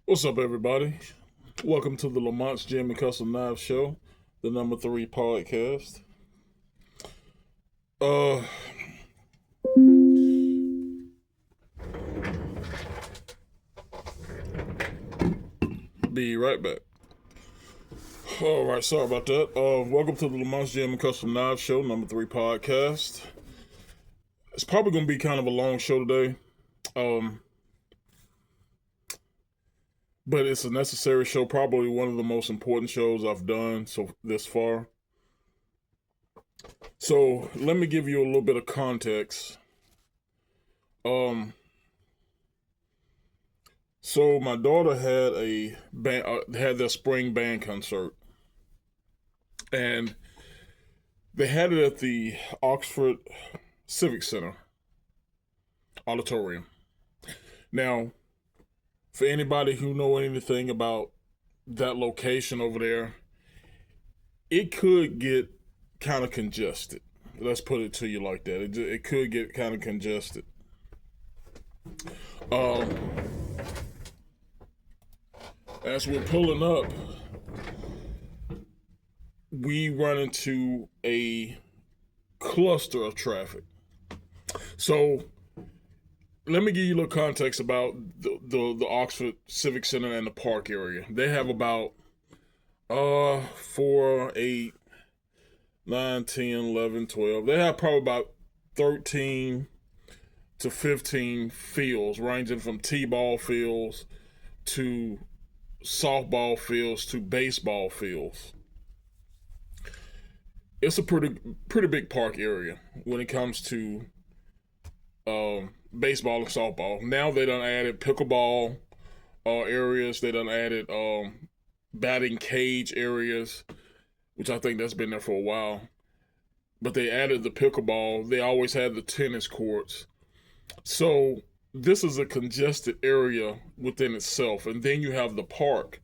What's up, everybody? Welcome to the Lamont's Gym and Custom Knives Show, the number 3 podcast. Uh, be right back. All right, sorry about that. Welcome to the Lamont's Gym and Custom Knives Show, number 3 podcast. It's probably going to be kind of a long show today, but it's a necessary show. Probably one of the most important shows I've done this far. So let me give you a little bit of context. So my daughter had a had their spring band concert, and they had it at the Oxford Civic Center auditorium. Now, for anybody who know anything about that location over there, it could get kind of congested. Let's put it to you like that. It could get kind of congested. As we're pulling up, we run into a cluster of traffic. So let me give you a little context about the Oxford Civic Center and the park area. They have about 4, 8, 9, 10, 11, 12. They have probably about 13 to 15 fields, ranging from t-ball fields to softball fields to baseball fields. It's a pretty big park area when it comes to baseball and softball. Now they done added pickleball areas. They done added batting cage areas, which I think that's been there for a while. But they added the pickleball. They always had the tennis courts. So this is a congested area within itself. And then you have the park.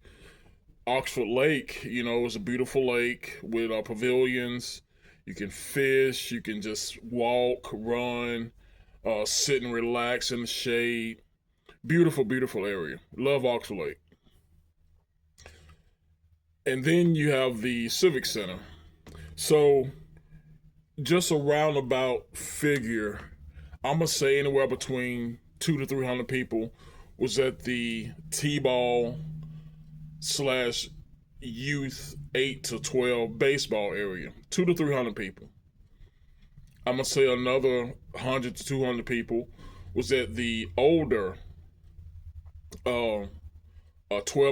Oxford Lake, is a beautiful lake with pavilions. You can fish. You can just walk, run, sit and relax in the shade. Beautiful, beautiful area. Love Oxford Lake. And then you have the Civic Center. So just a roundabout figure, I'm going to say anywhere between 200 to 300 people was at the T-ball / youth 8 to 12 baseball area. 200 to 300 people. I'm going to say another 100 to 200 people was at the older 12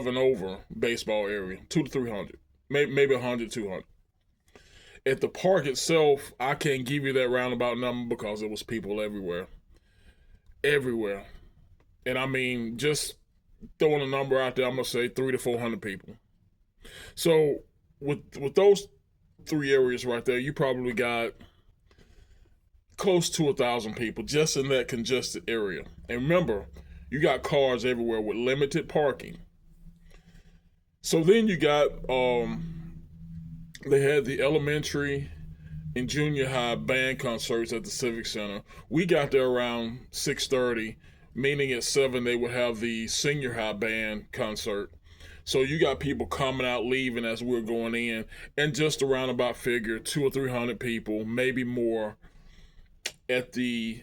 and over baseball area. 200 to 300. Maybe 100, 200. At the park itself, I can't give you that roundabout number because it was people everywhere. Everywhere. And I mean, just throwing a number out there, I'm going to say 300 to 400 people. So with those 3 areas right there, you probably got close to 1,000 people just in that congested area. And remember, you got cars everywhere with limited parking. So then you got they had the elementary and junior high band concerts at the Civic Center. We got there around 6:30, meaning at 7 they would have the senior high band concert. So you got people coming out, leaving as we're going in, and just around about figure 200 or 300 people, maybe more, at the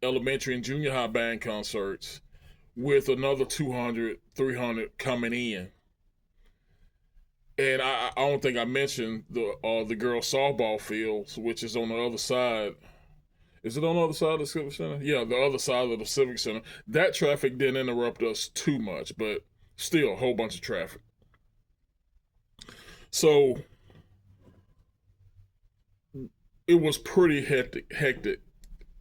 elementary and junior high band concerts, with another 200, 300 coming in. And I don't think I mentioned the girls softball fields, which is on the other side. Is it on the other side of the Civic Center? Yeah, the other side of the Civic Center. That traffic didn't interrupt us too much, but still a whole bunch of traffic. So it was pretty hectic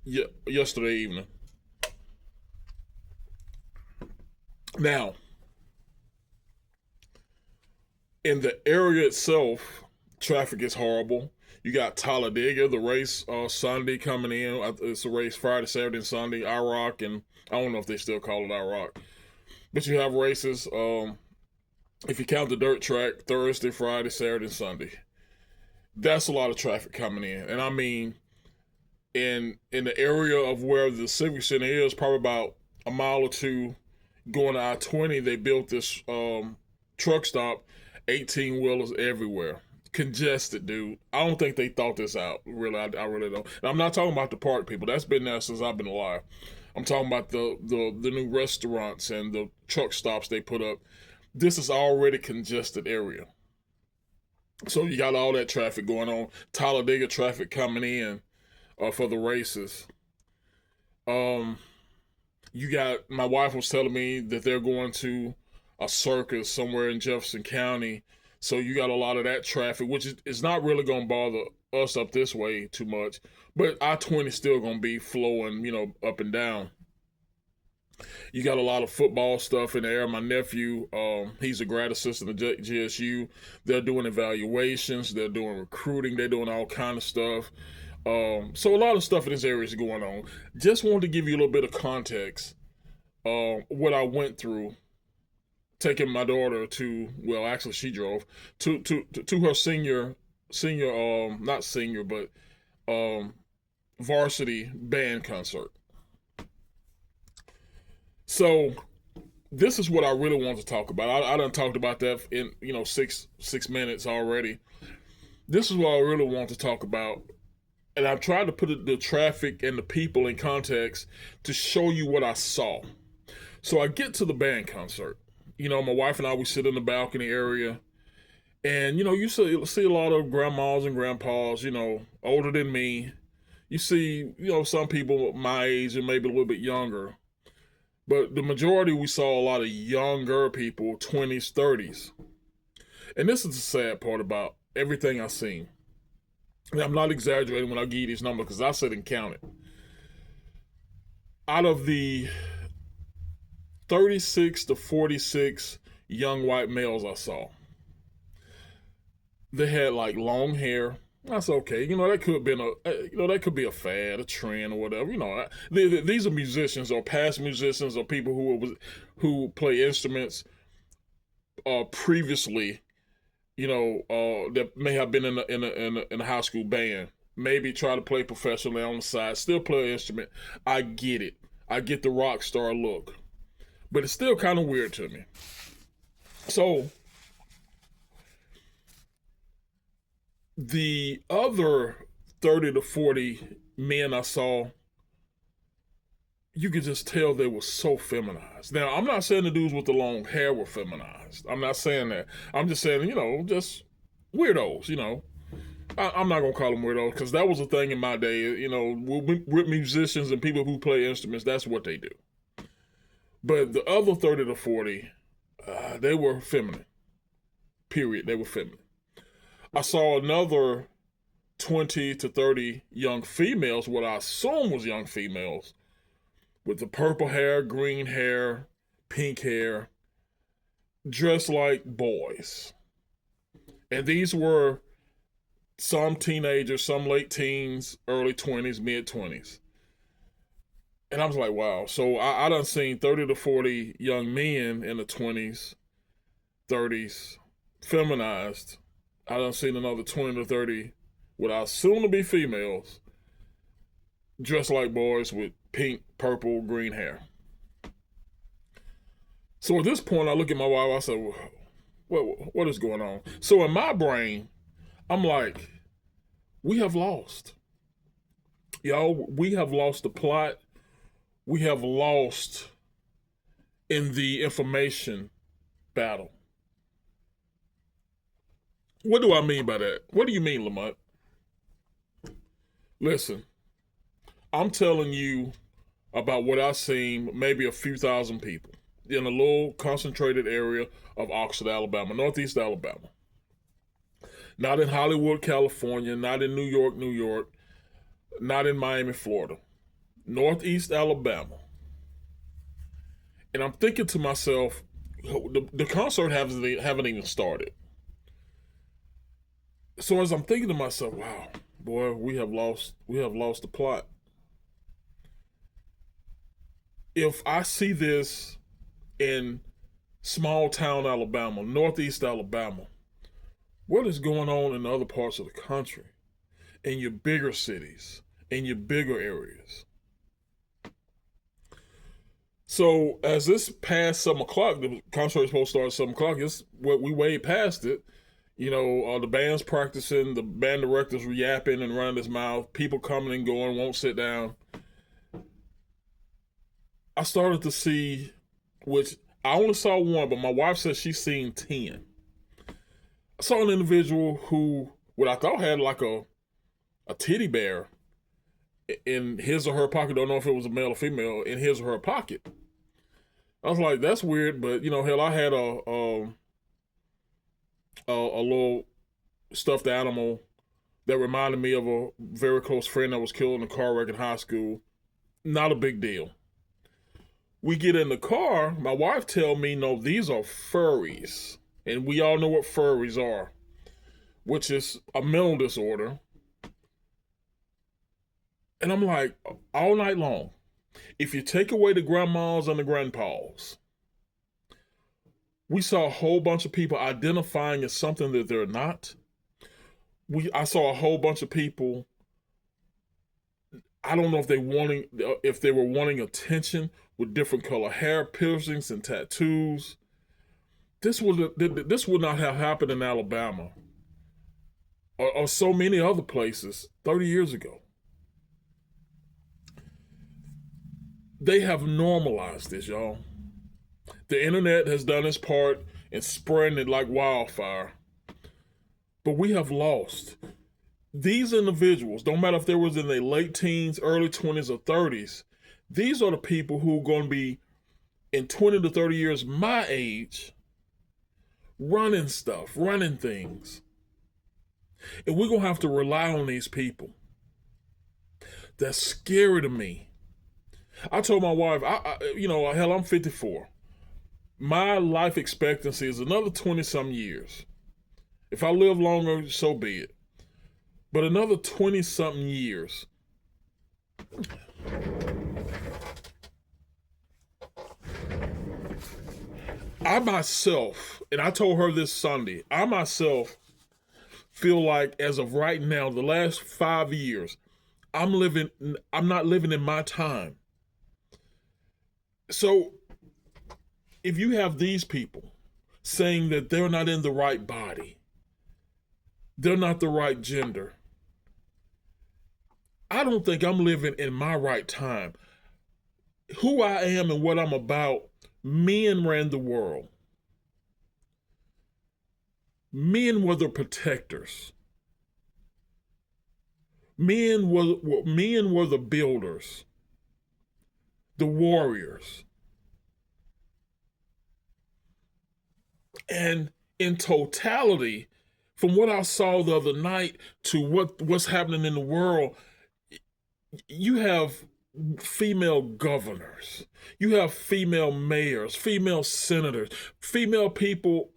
yesterday evening. Now, in the area itself, traffic is horrible. You got Talladega, the race Sunday coming in. It's a race Friday, Saturday, and Sunday. IROC, and I don't know if they still call it IROC. But you have races, if you count the dirt track, Thursday, Friday, Saturday, and Sunday. That's a lot of traffic coming in. And I mean, in the area of where the Civic Center is, probably about a mile or two Going to I-20, they built this truck stop, 18 wheelers everywhere. Congested, dude. I don't think they thought this out. Really, I really don't. And I'm not talking about the park people. That's been there since I've been alive. I'm talking about the new restaurants and the truck stops they put up. This is already congested area. So you got all that traffic going on. Talladega traffic coming in for the races. Um, you got, my wife was telling me that they're going to a circus somewhere in Jefferson County. So you got a lot of that traffic, which is not really going to bother us up this way too much. But I-20 is still going to be flowing, up and down. You got a lot of football stuff in there. My nephew, he's a grad assistant at GSU. They're doing evaluations. They're doing recruiting. They're doing all kind of stuff. So a lot of stuff in this area is going on. Just wanted to give you a little bit of context. What I went through taking my daughter to, well, actually she drove to her senior, not senior, but varsity band concert. So this is what I really want to talk about. I done talked about that in 6 minutes already. This is what I really want to talk about, and I've tried to put the traffic and the people in context to show you what I saw. So I get to the band concert. My wife and I, we sit in the balcony area, and you see a lot of grandmas and grandpas, older than me. You see, some people my age and maybe a little bit younger. But the majority, we saw a lot of younger people, 20s, 30s. And this is the sad part about everything I've seen. And I'm not exaggerating when I give you these numbers because I sit and counted. Out of the 36 to 46 young white males I saw, they had like long hair. That's okay. That could have been that could be a fad, a trend, or whatever. These are musicians or past musicians or people who play instruments previously, that may have been in a high school band, maybe try to play professionally on the side, still play an instrument. I get it. I get the rock star look, but it's still kind of weird to me. So the other 30 to 40 men I saw, you could just tell they were so feminized. Now, I'm not saying the dudes with the long hair were feminized. I'm not saying that. I'm just saying, just weirdos, I'm not going to call them weirdos because that was a thing in my day. With musicians and people who play instruments, that's what they do. But the other 30 to 40, they were feminine. Period. They were feminine. I saw another 20 to 30 young females, what I assume was young females, with the purple hair, green hair, pink hair, dressed like boys. And these were some teenagers, some late teens, early 20s, mid 20s. And I was like, wow. So I done seen 30 to 40 young men in the 20s, 30s, feminized. I done seen another 20 to 30, what I assume to be females, dressed like boys with pink, purple, green hair. So at this point, I look at my wife, I said, what is going on? So in my brain, I'm like, we have lost. Y'all, we have lost the plot. We have lost in the information battle. What do I mean by that? What do you mean, Lamont? Listen, I'm telling you about what I've seen, maybe a few thousand people in a little concentrated area of Oxford, Alabama, Northeast Alabama. Not in Hollywood, California, not in New York, not in Miami, Florida. Northeast Alabama. And I'm thinking to myself, the concert haven't even started. So as I'm thinking to myself, wow, boy, we have lost the plot. If I see this in small town Alabama, Northeast Alabama, what is going on in other parts of the country, in your bigger cities, in your bigger areas? So as this past 7 o'clock, the concert was supposed to start at 7 o'clock. It's what we way past it. The band's practicing, the band director's yapping and running his mouth, people coming and going, won't sit down. I started to see, which I only saw one, but my wife said she's seen 10. I saw an individual who, what I thought had like a teddy bear in his or her pocket. Don't know if it was a male or female in his or her pocket. I was like, that's weird, but hell, I had a little stuffed animal that reminded me of a very close friend that was killed in a car wreck in high school. Not a big deal. We get in the car, my wife tell me, no, these are furries. And we all know what furries are, which is a mental disorder. And I'm like, all night long, if you take away the grandmas and the grandpas, we saw a whole bunch of people identifying as something that they're not. I saw a whole bunch of people. I don't know if they were wanting attention with different color hair, piercings, and tattoos. This would not have happened in Alabama or so many other places 30 years ago. They have normalized this, y'all. The internet has done its part in spreading it like wildfire. But we have lost. These individuals, don't matter if they was in their late teens, early 20s, or 30s, these are the people who are going to be in 20 to 30 years my age, running stuff, running things. And we're going to have to rely on these people. That's scary to me. I told my wife, hell, I'm 54. My life expectancy is another 20-some years. If I live longer, so be it. But another 20-something years. I myself, and I told her this Sunday, I myself feel like as of right now, the last 5 years, I'm not living in my time. So if you have these people saying that they're not in the right body, they're not the right gender, I don't think I'm living in my right time. Who I am and what I'm about, men ran the world. Men were the protectors. Men were the builders, the warriors. And in totality, from what I saw the other night to what's happening in the world, you have female governors, you have female mayors, female senators, female people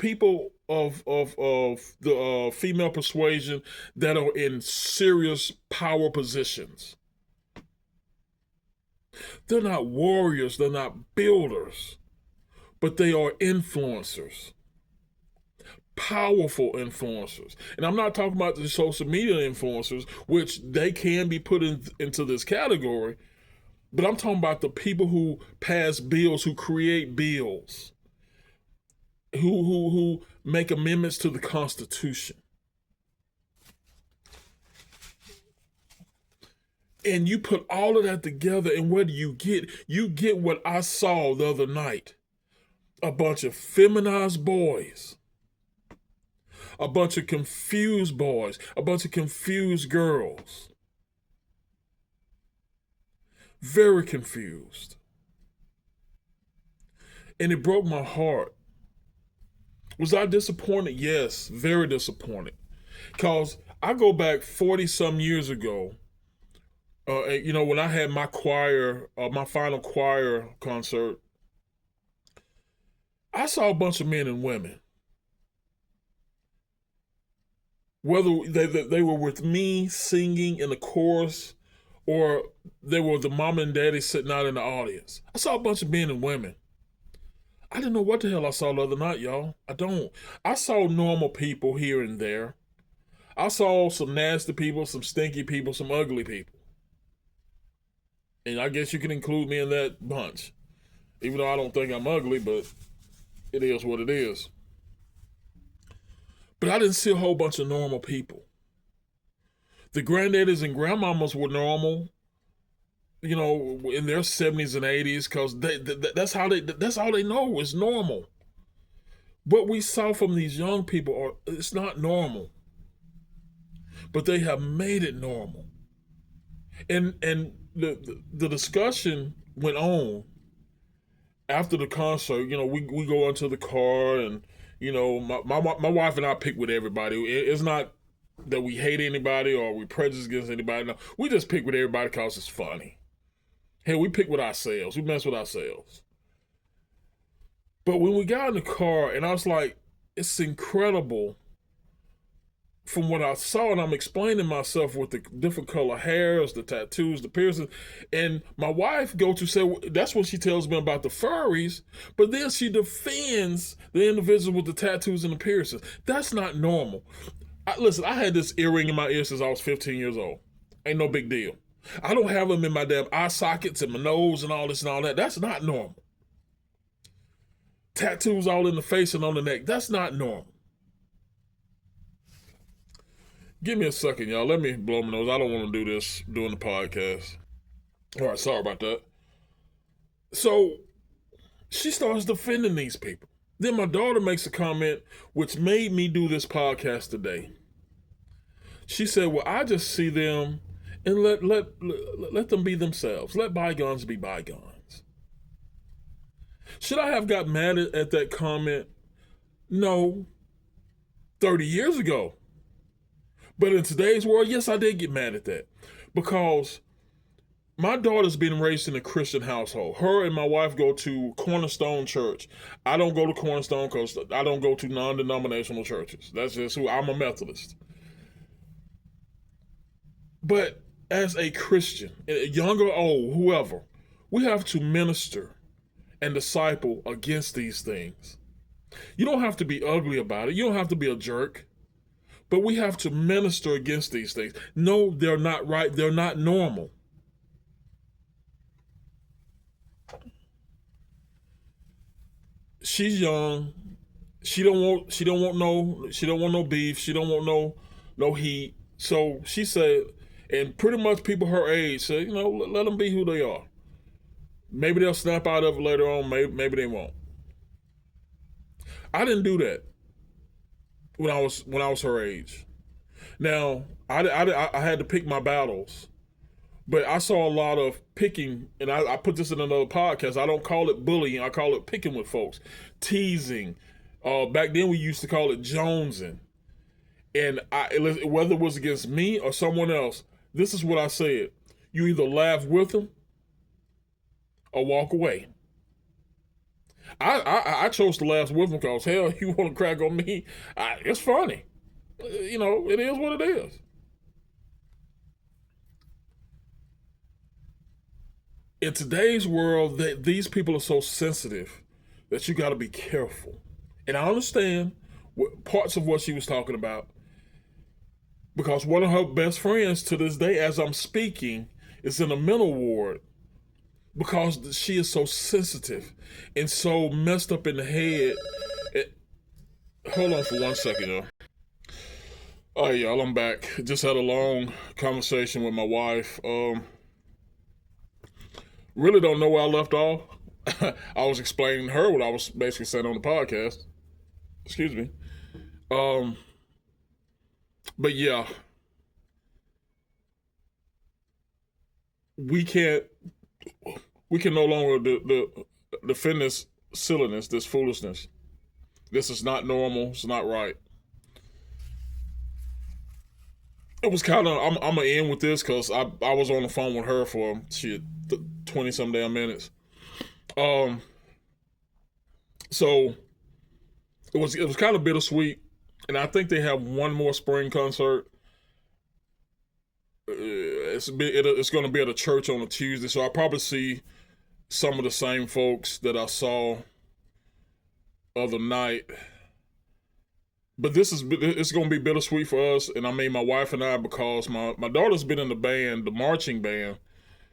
of the female persuasion that are in serious power positions. They're not warriors, they're not builders, but they are influencers. Powerful influencers. And I'm not talking about the social media influencers, which they can be put into this category, but I'm talking about the people who pass bills, who create bills, who make amendments to the Constitution. And you put all of that together, and what do you get? You get what I saw the other night. A bunch of feminized boys. A bunch of confused boys. A bunch of confused girls. Very confused. And it broke my heart. Was I disappointed? Yes, very disappointed. Because I go back 40-some years ago, when I had my choir, my final choir concert, I saw a bunch of men and women. Whether they were with me singing in the chorus or they were the mom and daddy sitting out in the audience. I saw a bunch of men and women. I didn't know what the hell I saw the other night, y'all. I don't. I saw normal people here and there. I saw some nasty people, some stinky people, some ugly people. And I guess you can include me in that bunch. Even though I don't think I'm ugly, but it is what it is. But I didn't see a whole bunch of normal people. The granddaddies and grandmamas were normal, in their 70s and 80s, because that's all they know is normal. What we saw from these young people it's not normal, but they have made it normal. And the discussion went on after the concert. We go into the car, and my wife and I pick with everybody. It's not that we hate anybody or we prejudice against anybody. No, we just pick with everybody because it's funny. Hey, we pick with ourselves. We mess with ourselves. But when we got in the car, and I was like, it's incredible from what I saw, and I'm explaining myself with the different color hairs, the tattoos, the piercings, and my wife go to say, that's what she tells me about the furries, but then she defends the individual with the tattoos and the piercings. That's not normal. Listen, I had this earring in my ear since I was 15 years old. Ain't no big deal. I don't have them in my damn eye sockets and my nose and all this and all that. That's not normal. Tattoos all in the face and on the neck. That's not normal. Give me a second, y'all. Let me blow my nose. I don't want to do this during the podcast. All right, sorry about that. So she starts defending these people. Then my daughter makes a comment which made me do this podcast today. She said, well, I just see them and let them be themselves. Let bygones be bygones. Should I have got mad at that comment? No. 30 years ago. But in today's world, yes, I did get mad at that. Because my daughter's been raised in a Christian household. Her and my wife go to Cornerstone Church. I don't go to Cornerstone because I don't go to non-denominational churches. That's just who I'm a Methodist. But as a Christian, young or old, whoever, we have to minister and disciple against these things. You don't have to be ugly about it. You don't have to be a jerk. But we have to minister against these things. No, they're not right. They're not normal. She's young. She don't want no beef. She don't want no heat. So she said, and pretty much people her age said, let them be who they are. Maybe they'll snap out of it later on. Maybe they won't. I didn't do that when I was her age. Now I had to pick my battles, but I saw a lot of picking, and I put this in another podcast. I don't call it bullying. I call it picking with folks, teasing. Back then we used to call it jonesing. And whether it was against me or someone else, this is what I said: you either laugh with them or walk away. I chose to laugh with them because, hell, you want to crack on me? It's funny. It is what it is. In today's world, these people are so sensitive that you got to be careful. And I understand parts of what she was talking about, because one of her best friends to this day, as I'm speaking, is in a mental ward because she is so sensitive and so messed up in the head. Hold on for 1 second, y'all. All right, y'all, I'm back. Just had a long conversation with my wife. Really don't know where I left off. I was explaining to her what I was basically saying on the podcast. Excuse me. But yeah, we can no longer defend this silliness, this foolishness. This is not normal. It's not right. It was kind of, I'm gonna end with this because I was on the phone with her for 20 some damn minutes. So it was kind of bittersweet, and I think they have one more spring concert. It's going to be at a church on a Tuesday, so I'll probably see some of the same folks that I saw other night. But it's going to be bittersweet for us, and I mean my wife and I, because my daughter's been in the band, the marching band,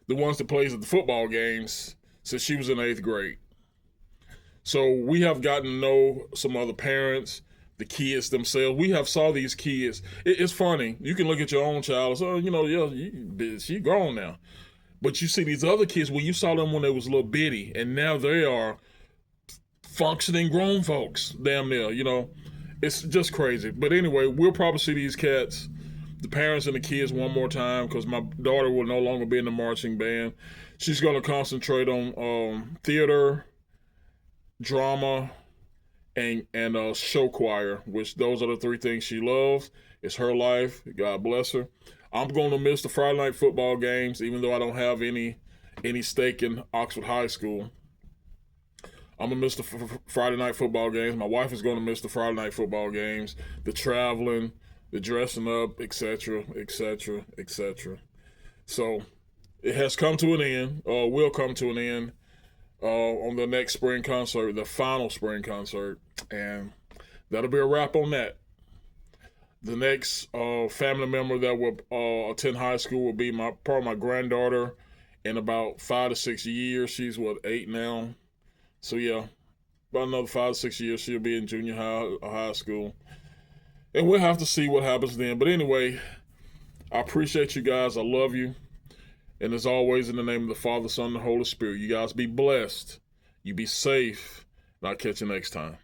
the ones that plays at the football games, since she was in 8th grade. So we have gotten to know some other parents, the kids themselves. We have saw these kids. It's funny. You can look at your own child and say, oh, yeah, she grown now. But you see these other kids when you saw them when they was little bitty, and now they are functioning grown folks, damn near. It's just crazy. But anyway, we'll probably see these cats, the parents and the kids, one more time because my daughter will no longer be in the marching band. She's going to concentrate on theater, drama, and show choir, which those are the three things she loves. It's her life. God bless her. I'm going to miss the Friday night football games, even though I don't have any stake in Oxford High School. I'm going to miss the Friday night football games. My wife is going to miss the Friday night football games, the traveling, the dressing up, etc., etc., etc. So it has come to an end, or will come to an end on the next spring concert, the final spring concert. And that'll be a wrap on that. The next family member that will attend high school will be probably my granddaughter in about 5 to 6 years. She's 8 now. So yeah, about another 5 to 6 years she'll be in junior high school. And we'll have to see what happens then. But anyway, I appreciate you guys. I love you. And as always, in the name of the Father, Son, and the Holy Spirit, you guys be blessed. You be safe. And I'll catch you next time.